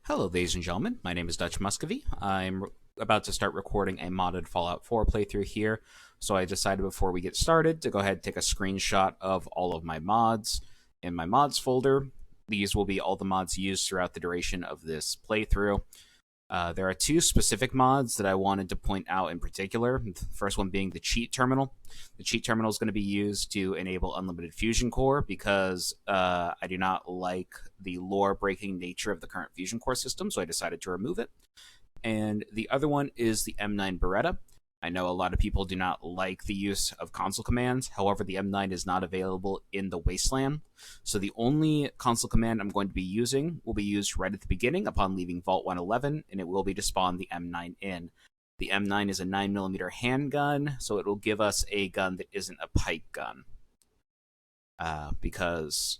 Hello, ladies and gentlemen. My name is Dutch Muscovy. I'm about to start recording a modded Fallout 4 playthrough here, so I decided before we get started to go ahead and take a screenshot of all of my mods in my mods folder. These will be all the mods used throughout the duration of this playthrough. There are two specific mods that I wanted to point out in particular. The first one being the cheat terminal. The cheat terminal is going to be used to enable unlimited fusion core because I do not like the lore breaking nature of the current fusion core system, so I decided to remove it. And the other one is the M9 Beretta. I know a lot of people do not like the use of console commands. However, the M9 is not available in the Wasteland. So the only console command I'm going to be using will be used right at the beginning upon leaving Vault 111, and it will be to spawn the M9 in. The M9 is a 9mm handgun, so it will give us a gun that isn't a pipe gun. Because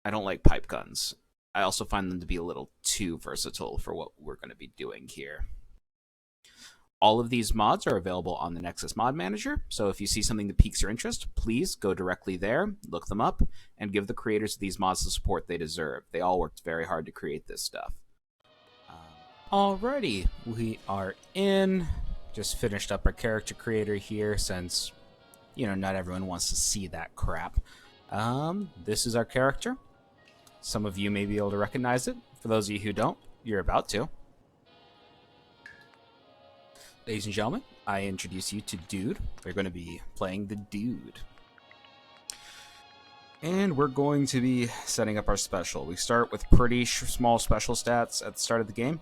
I don't like pipe guns. I also find them to be a little too versatile for what we're going to be doing here. All of these mods are available on the Nexus Mod Manager, so if you see something that piques your interest, please go directly there, look them up, and give the creators of these mods the support they deserve. They all worked very hard to create this stuff. Alrighty, we are in. Just finished up our character creator here since, not everyone wants to see that crap. This is our character. Some of you may be able to recognize it. For those of you who don't, you're about to. Ladies and gentlemen, I introduce you to Dude. We're going to be playing the Dude. And we're going to be setting up our special. We start with pretty small special stats at the start of the game.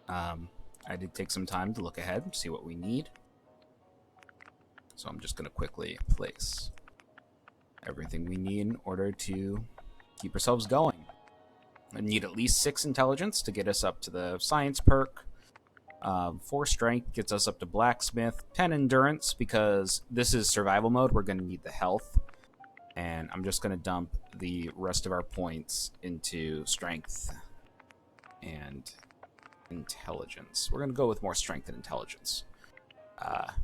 I did take some time to look ahead and see what we need. So I'm just going to quickly place everything we need in order to keep ourselves going. I need at least 6 intelligence to get us up to the science perk. 4 strength gets us up to blacksmith. 10 endurance because this is survival mode. We're going to need the health. And I'm just going to dump the rest of our points into strength and intelligence. We're going to go with more strength and intelligence.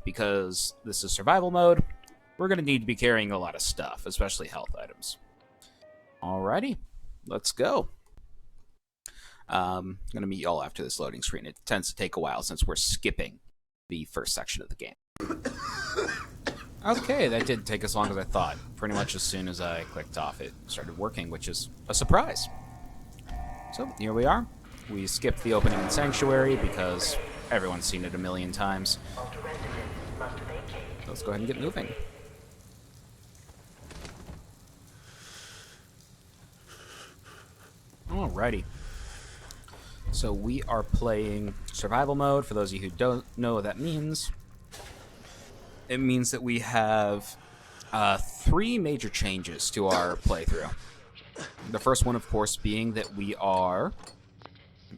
Because this is survival mode, we're going to need to be carrying a lot of stuff, especially health items. Alrighty, let's go. I'm going to meet y'all after this loading screen. It tends to take a while since we're skipping the first section of the game. Okay, that didn't take as long as I thought. Pretty much as soon as I clicked off, it started working, which is a surprise. So, here we are. We skipped the opening in Sanctuary because everyone's seen it a million times. Let's go ahead and get moving. Alrighty. So we are playing survival mode. For those of you who don't know what that means, it means that we have 3 major changes to our playthrough. The first one, of course, being that we are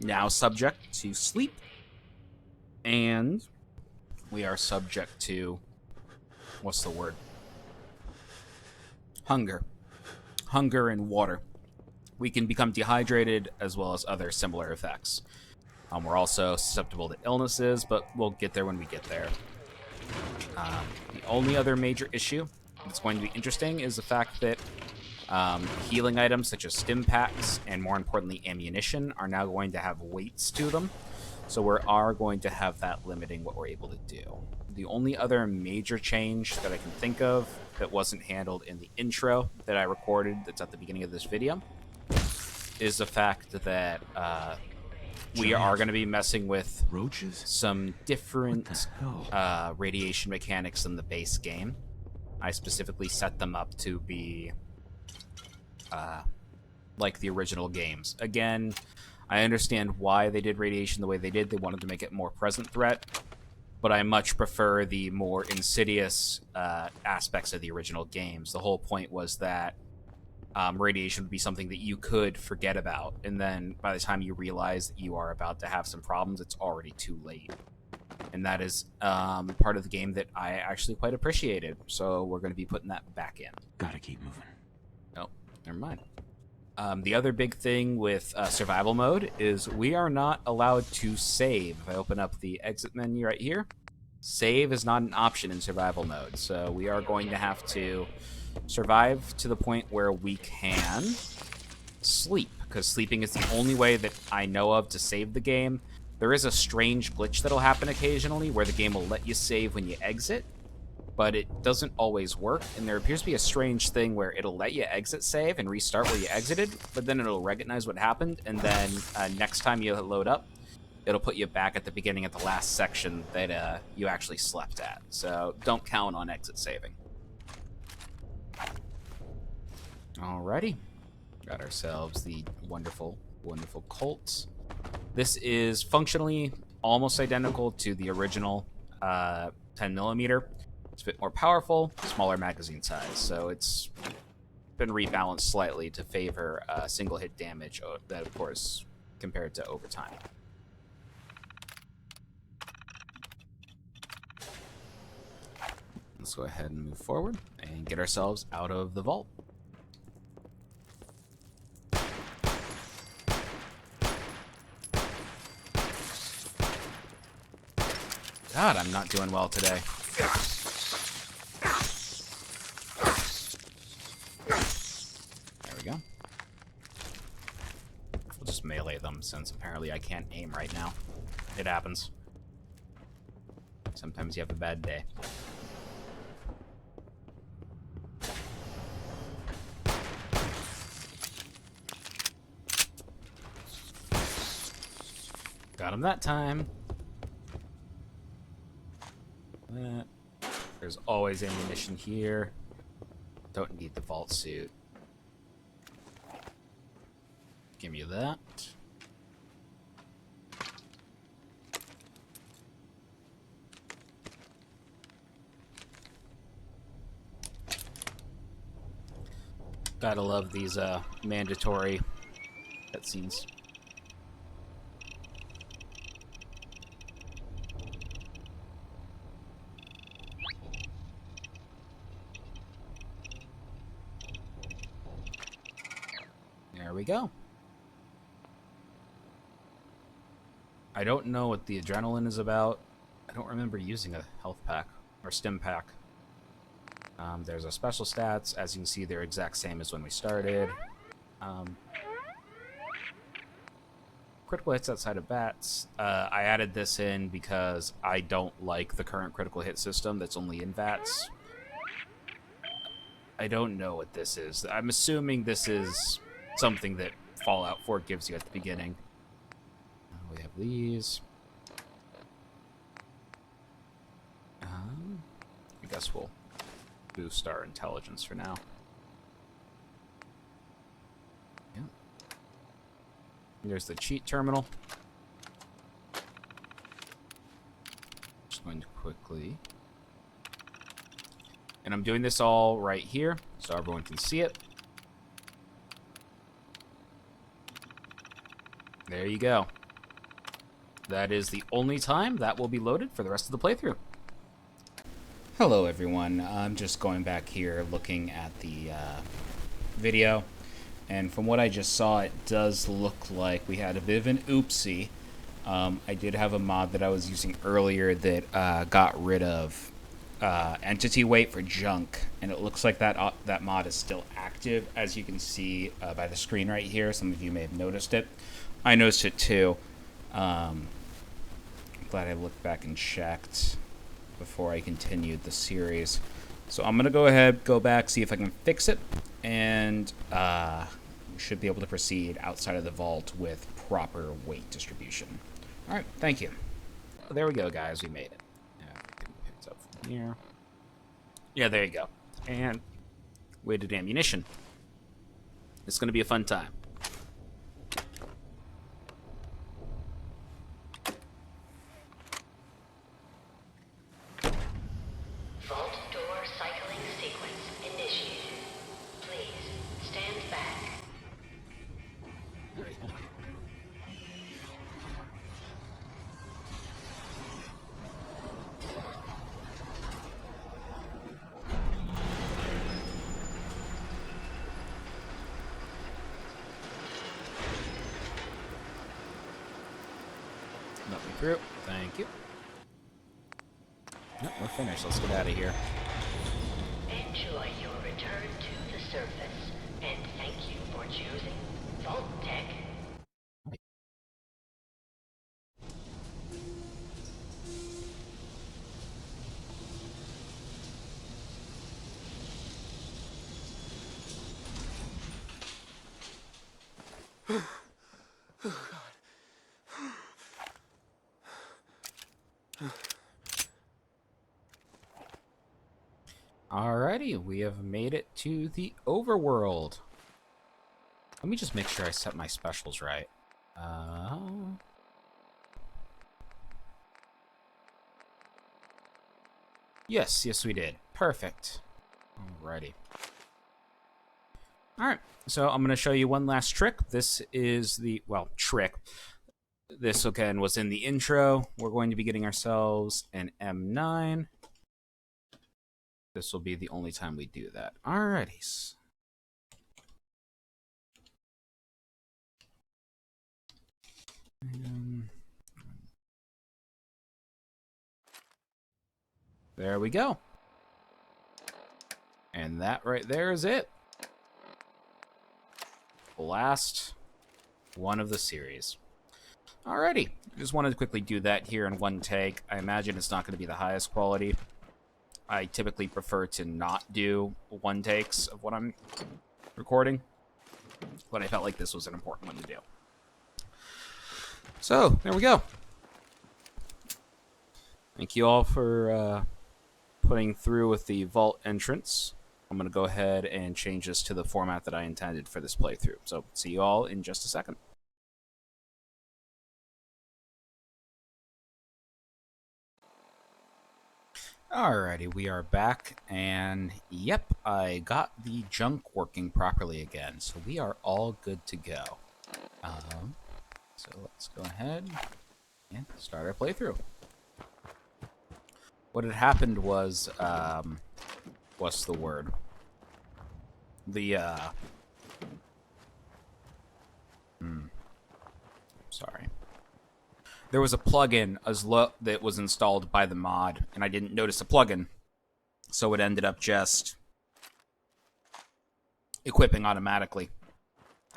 now subject to sleep, and we are subject to, what's the word? Hunger. Hunger and water. We can become dehydrated as well as other similar effects. We're also susceptible to illnesses, but we'll get there when we get there. The only other major issue that's going to be interesting is the fact that healing items such as stim packs and, more importantly, ammunition are now going to have weights to them. So we are going to have that limiting what we're able to do. The only other major change that I can think of that wasn't handled in the intro that I recorded that's at the beginning of this video is the fact that we are going to be messing with roaches, some different radiation mechanics in the base game. I specifically set them up to be like the original games. Again, I understand why they did radiation the way they did. They wanted to make it more present threat, but I much prefer the more insidious aspects of the original games. The whole point was that radiation would be something that you could forget about, and then by the time you realize that you are about to have some problems, it's already too late. And that is part of the game that I actually quite appreciated, so we're going to be putting that back in. Gotta keep moving. Oh, never mind. The other big thing with survival mode is we are not allowed to save. If I open up the exit menu right here, save is not an option in survival mode, so we are going to have to survive to the point where we can sleep, because sleeping is the only way that I know of to save the game. There is a strange glitch that'll happen occasionally where the game will let you save when you exit, but it doesn't always work, and there appears to be a strange thing where it'll let you exit save and restart where you exited, but then it'll recognize what happened, and then next time you load up, it'll put you back at the beginning at the last section that you actually slept at. So don't count on exit saving. Alrighty. Got ourselves the wonderful, wonderful Colt. This is functionally almost identical to the original 10mm. It's a bit more powerful, smaller magazine size, so it's been rebalanced slightly to favor single hit damage that, of course, compared to overtime. Let's go ahead and move forward and get ourselves out of the vault. God, I'm not doing well today. There we go. We'll just melee them since apparently I can't aim right now. It happens. Sometimes you have a bad day. Got him that time. There's always ammunition here. Don't need the vault suit. Give me that. Gotta love these mandatory cutscenes. There we go. I don't know what the adrenaline is about. I don't remember using a health pack or stim pack. There's a special stats. As you can see, they're exact same as when we started. Critical hits outside of bats. I added this in because I don't like the current critical hit system that's only in bats. I don't know what this is. I'm assuming this is something that Fallout 4 gives you at the beginning. We have these. I guess we'll boost our intelligence for now. Yeah. There's the cheat terminal. Just going to quickly. And I'm doing this all right here so everyone can see it. There you go. That is the only time that will be loaded for the rest of the playthrough. Hello everyone, I'm just going back here looking at the video, and from what I just saw, it does look like we had a bit of an oopsie. I did have a mod that I was using earlier that got rid of entity weight for junk, and it looks like that mod is still active, as you can see by the screen right here. Some of you may have noticed it. I noticed it too. I'm glad I looked back and checked before I continued the series. So I'm going to go back, see if I can fix it, and we should be able to proceed outside of the vault with proper weight distribution. All right, thank you. There we go, guys. We made it. Yeah, pick it up from here. Yeah, there you go. And weighted ammunition. It's going to be a fun time. Let me through. Thank you. No, we're finished. Let's get out of here. Enjoy your return to the surface, and thank you for choosing Alrighty, we have made it to the overworld. Let me just make sure I set my specials right. Yes, we did. Perfect. Alrighty. Alright, so I'm going to show you one last trick. This is the, well, trick. This, again, was in the intro. We're going to be getting ourselves an M9. This will be the only time we do that. Alrighty. There we go. And that right there is it. Last one of the series. Alrighty. Just wanted to quickly do that here in one take. I imagine it's not going to be the highest quality. I typically prefer to not do one takes of what I'm recording, but I felt like this was an important one to do. So, there we go. Thank you all for putting through with the vault entrance. I'm going to go ahead and change this to the format that I intended for this playthrough. So, see you all in just a second. Alrighty, we are back, and yep, I got the junk working properly again, so we are all good to go. So let's go ahead and start our playthrough. What had happened was, what's the word? Sorry. There was a plugin that was installed by the mod, and I didn't notice the plugin, so it ended up just equipping automatically.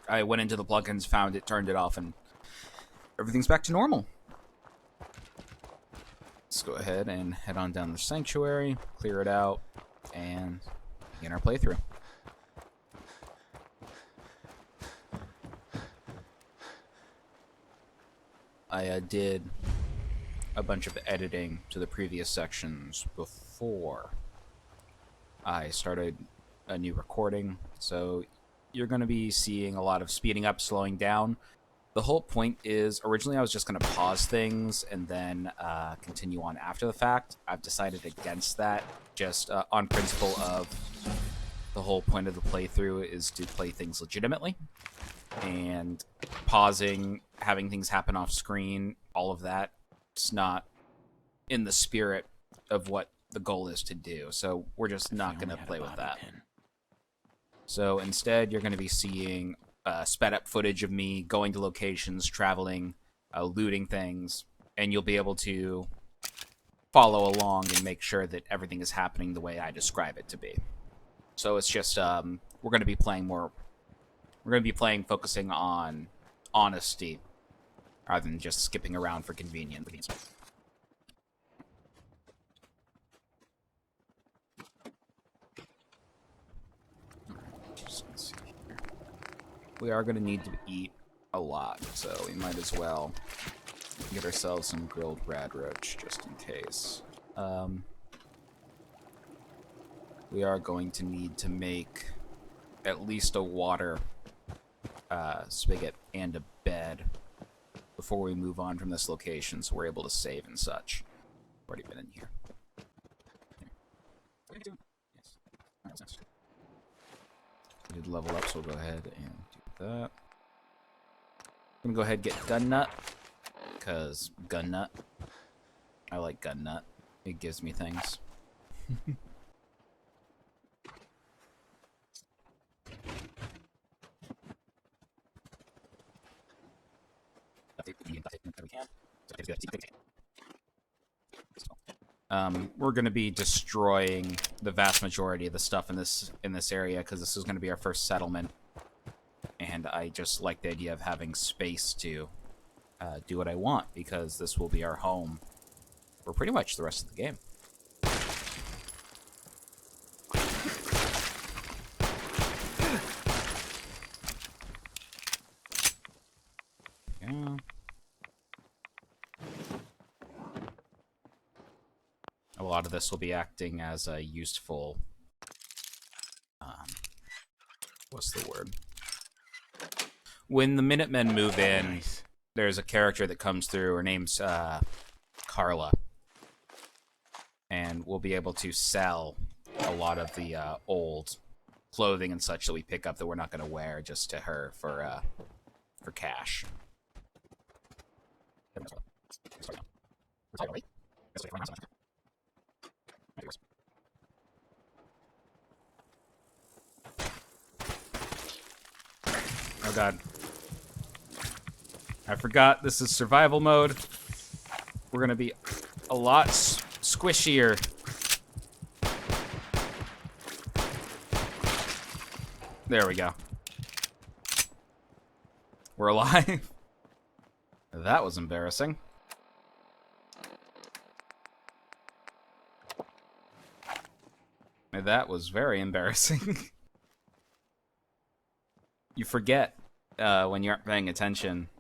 I went into the plugins, found it, turned it off, and everything's back to normal. Let's go ahead and head on down the sanctuary, clear it out, and begin our playthrough. I did a bunch of editing to the previous sections before I started a new recording, so you're going to be seeing a lot of speeding up, slowing down. The whole point is, originally I was just going to pause things and then continue on after the fact. I've decided against that, just on principle of the whole point of the playthrough is to play things legitimately. And pausing, having things happen off screen, all of that, it's not in the spirit of what the goal is to do. So we're just not going to play with that. So instead, you're going to be seeing sped up footage of me going to locations, traveling, looting things, and you'll be able to follow along and make sure that everything is happening the way I describe it to be. So it's just, we're going to be playing more. We're going to be playing focusing on honesty rather than just skipping around for convenience. We are going to need to eat a lot, so we might as well get ourselves some grilled rad roach just in case. We are going to need to make at least a water spigot and a bed before we move on from this location, so we're able to save and such. Already been in here. Yes. We did level up, so we'll go ahead and do that. I'm gonna go ahead and get gun nut, because gun nut. I like gun nut. It gives me things. We're going to be destroying the vast majority of the stuff in this area because this is going to be our first settlement, and I just like the idea of having space to do what I want, because this will be our home for pretty much the rest of the game. Yeah. A lot of this will be acting as a useful... what's the word? When the Minutemen move in, there's a character that comes through. Her name's Carla. And we'll be able to sell a lot of the old clothing and such that we pick up that we're not going to wear just to her for cash. Oh god. I forgot this is survival mode. We're gonna be a lot squishier. There we go. We're alive. That was embarrassing. That was very embarrassing. You forget when you aren't paying attention.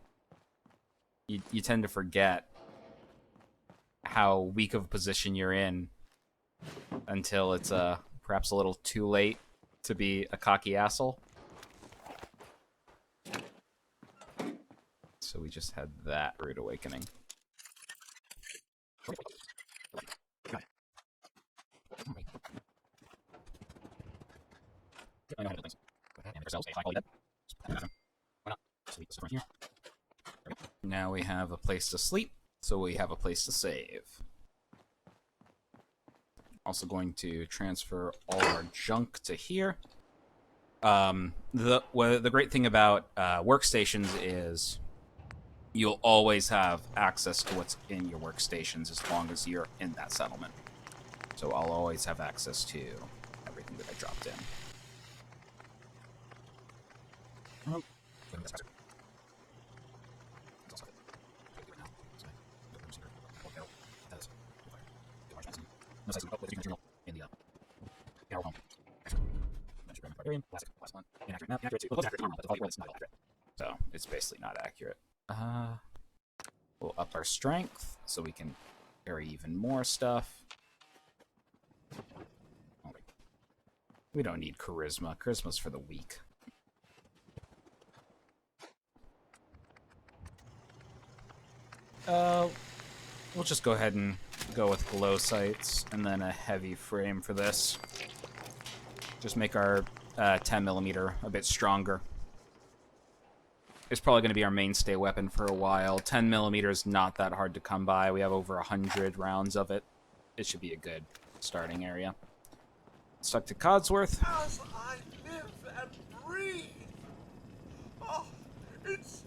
You tend to forget how weak of a position you're in until it's perhaps a little too late to be a cocky asshole. So we just had that rude awakening. Now we have a place to sleep, so we have a place to save. Also going to transfer all our junk to here. The great thing about workstations is you'll always have access to what's in your workstations as long as you're in that settlement. So I'll always have access to everything that I dropped in. Oh. So it's basically not accurate. We'll up our strength so we can carry even more stuff. We don't need charisma. Charisma's for the weak. We'll just go ahead and go with glow sights and then a heavy frame for this. Just make our 10mm a bit stronger. It's probably going to be our mainstay weapon for a while. 10mm is not that hard to come by. We have over 100 rounds of it. It should be a good starting area. Stuck to Codsworth. As I live and breathe. Oh, it's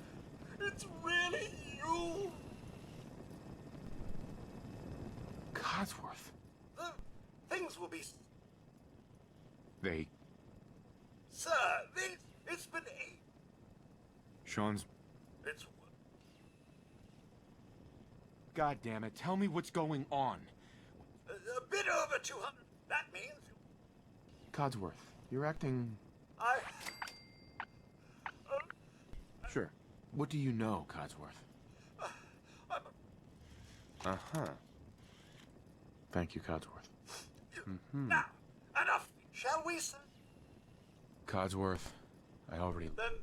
really you. Codsworth. Things will be... They... Sir, it's been Sean's... It's... God damn it, tell me what's going on. A bit over 200. That means... Codsworth, you're acting... Sure. What do you know, Codsworth? Uh-huh. Thank you, Codsworth. Now, enough. Shall we, sir? Codsworth, I already... Then...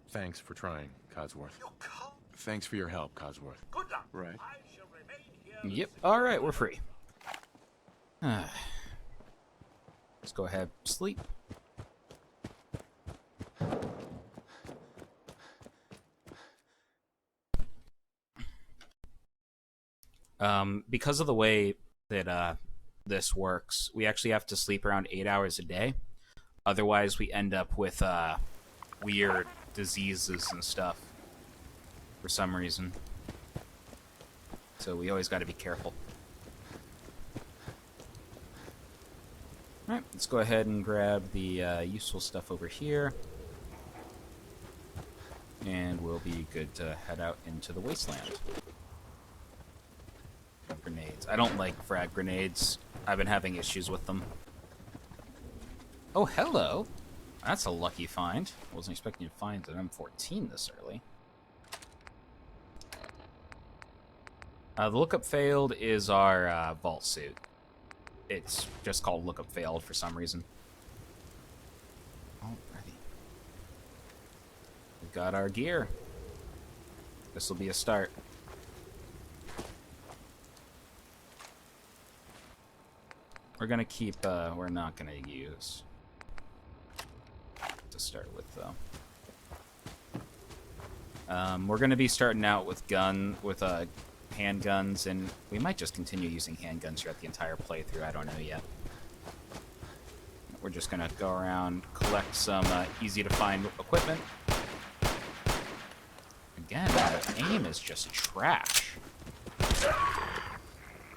Thanks for trying, Codsworth. You can't... Thanks for your help, Codsworth. Good luck. Right. I shall remain here... Yep. Alright, we're free. Let's go ahead and sleep. Because of the way that this works, we actually have to sleep around 8 hours a day. Otherwise, we end up with weird diseases and stuff for some reason. So we always got to be careful. Alright, let's go ahead and grab the useful stuff over here. And we'll be good to head out into the wasteland. Grenades. I don't like frag grenades. I've been having issues with them. Oh, hello. That's a lucky find. Wasn't expecting to find an M14 this early. The lookup failed is our vault suit. It's just called lookup failed for some reason. Alrighty. We've got our gear. This will be a start. We're gonna keep, we're not gonna use to start with, though. We're gonna be starting out with handguns, and we might just continue using handguns throughout the entire playthrough. I don't know yet. We're just gonna go around, collect some easy-to-find equipment. Again, the aim is just trash.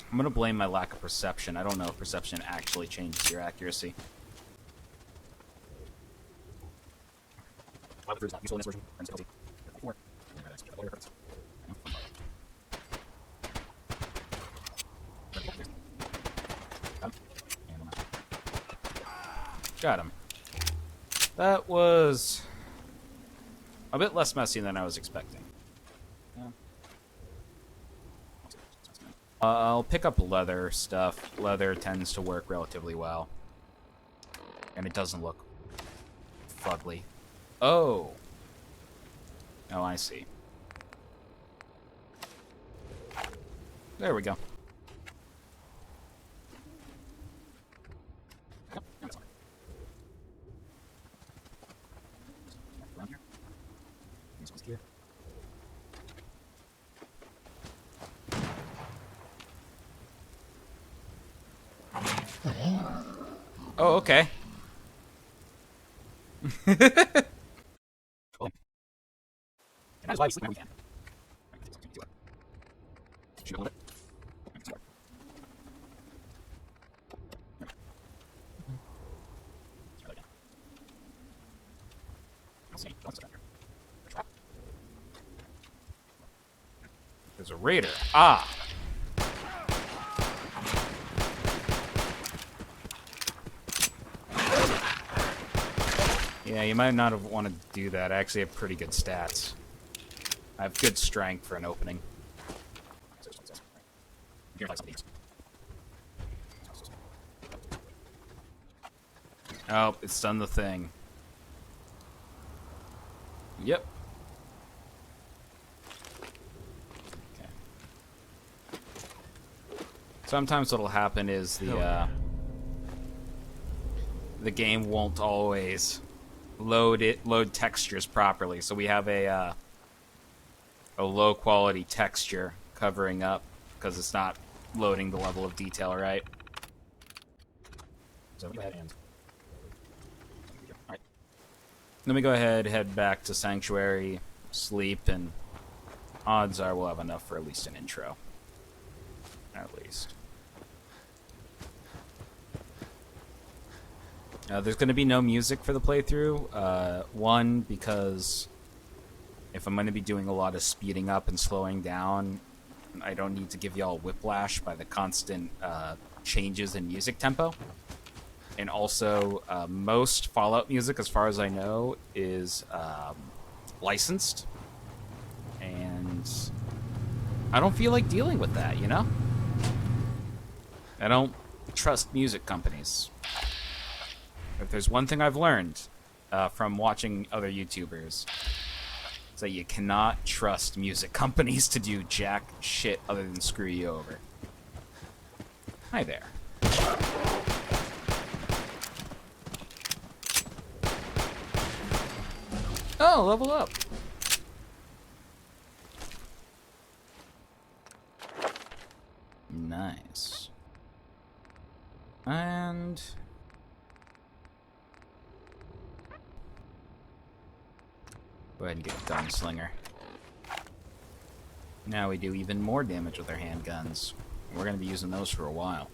I'm gonna blame my lack of perception. I don't know if perception actually changes your accuracy. Got him. That was a bit less messy than I was expecting. Yeah. I'll pick up leather stuff. Leather tends to work relatively well. And it doesn't look fugly. Oh! Oh, I see. There we go. Oh, okay. There's a raider. Ah! Yeah, you might not have wanted to do that. I actually have pretty good stats. I have good strength for an opening. Oh, it's done the thing. Yep. Okay. Sometimes what'll happen is the game won't always load textures properly, so we have a low quality texture covering up because it's not loading the level of detail right. So go ahead and alright. Let me go ahead, head back to Sanctuary, sleep, and odds are we'll have enough for at least an intro. At least. There's going to be no music for the playthrough. One, because if I'm going to be doing a lot of speeding up and slowing down, I don't need to give y'all whiplash by the constant changes in music tempo. And also, most Fallout music, as far as I know, is licensed. And I don't feel like dealing with that, you know? I don't trust music companies. If there's one thing I've learned from watching other YouTubers, it's that you cannot trust music companies to do jack shit other than screw you over. Hi there. Oh, level up. Nice. And go ahead and get a gunslinger. Now we do even more damage with our handguns. We're going to be using those for a while.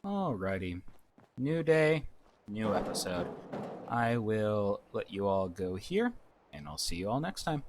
Alrighty. New day, new episode. I will let you all go here, and I'll see you all next time.